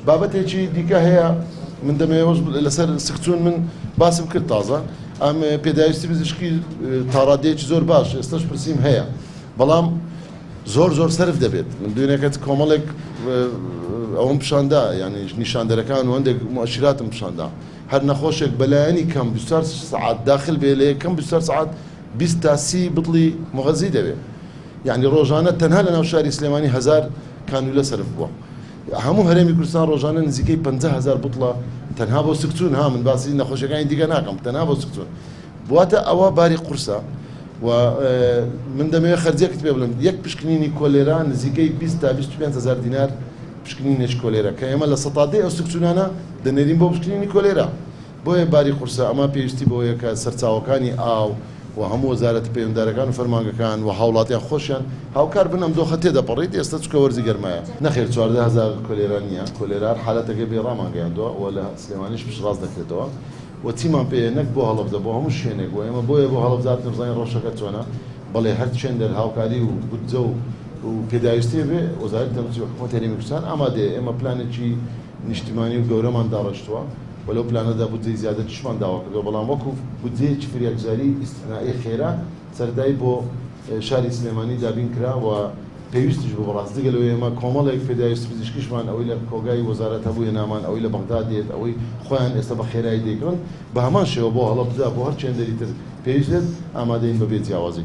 بابەتێکی دیکە هەیە من دەمەوێت لەسەر سکچوون من باسم کرد تازە ئەم پێداویستی پزیشکی تاڕادەیەکی زۆر باش ئێستاش پرسییم هەیە بەڵام زۆر سەرف دەبێت من دوێنێکت کۆمەڵێک ئەوم پیشاندا ینی نیشاندەرەکان و هەندێک مؤشراتم پیشاندا هەر نەخۆشێک بەلایەنی کەم 24 ساعت داخل بێ لە یەکەم 24 ساعت 20 تا 30 بڵی مغەزی دەبێت یعنی ڕۆژانە تەنها لە ناو شاری سلێمانی 1000 کانولە سەرف بووە هەموو هەرێمی کوردستان ڕۆژانە نزیکەی 50000 بوتڵە تەنها بۆ سکچوون ها من باسی نەخۆشیەکانی دیگە ناکەم تەنها بۆ سکچوون بواتە ئەوە باری قورسە و من دەمەوێت خەرجێکت پێ بڵم یەک پشکنینی کۆلێرا نزیکەی 20 تا 25000 دینار پشکنینێش کۆلێرە کە ئێمە لە سەتادەی ئەو سکچوونانە دەنێرین بۆ پشکنینی کۆلێرا بۆیە باری قورسە ئەمە پێویستی بۆیە کە سەرچاوەکانی ئاو و هەموو وەزارەتی پەیوەنددارەکان و فەرمانگەکان و هاوڵاتیان خۆشیان هاوکار بن ئەم دۆخە تێدەپەڕیت ئێستا چکە وەرزی گەرمایە نەخێر 14000 کۆلێرا نییە کۆلێرا حالەتەکەی بێڕامانگەیاندووە و لە سلێمانیش پشتڕاز دەکرێتەوە و تیمان پێ نەک بۆ هەڵەبزە بۆ هەموو شوێنێک و ئێمە بۆیە بۆ هەڵەبزات نزانین ڕۆژەکە چۆنە بەڵێ هەر چێندەر هاوکاری و بودجە و پێداویستی بێ وەزارەتی تەمەنی و حکوومەت هەرێمی کوردستان ئامادەیە ئێمە پلانێکی نیشتیمانی و گەورەمان داڕشتووە ولو بلانەدا بودجەی زیادەتیشمان داوا کردەوە بەڵام وەکو بودجەیەکی فریاگزاری ئیستثنایی خێرا سەردای بۆ شاری سلێمانی دابین کرا و پێویستیش بۆ بەڕاستی گەلەوە ئێمە کۆمەڵێک پێداویستی پزیشکیشمان ئەوەی لە کۆگای وەزارەت هەبوو هێنامان ئەوەی لە بەغداد دێت ئەوەی خۆیان ئێستا بە خێرایی دەیکڕن بە هەمان شێوە بۆ هەڵەبجا بۆ هەر چێندەری تر پێویست دێت ئامادەین بەبێ جیاوازی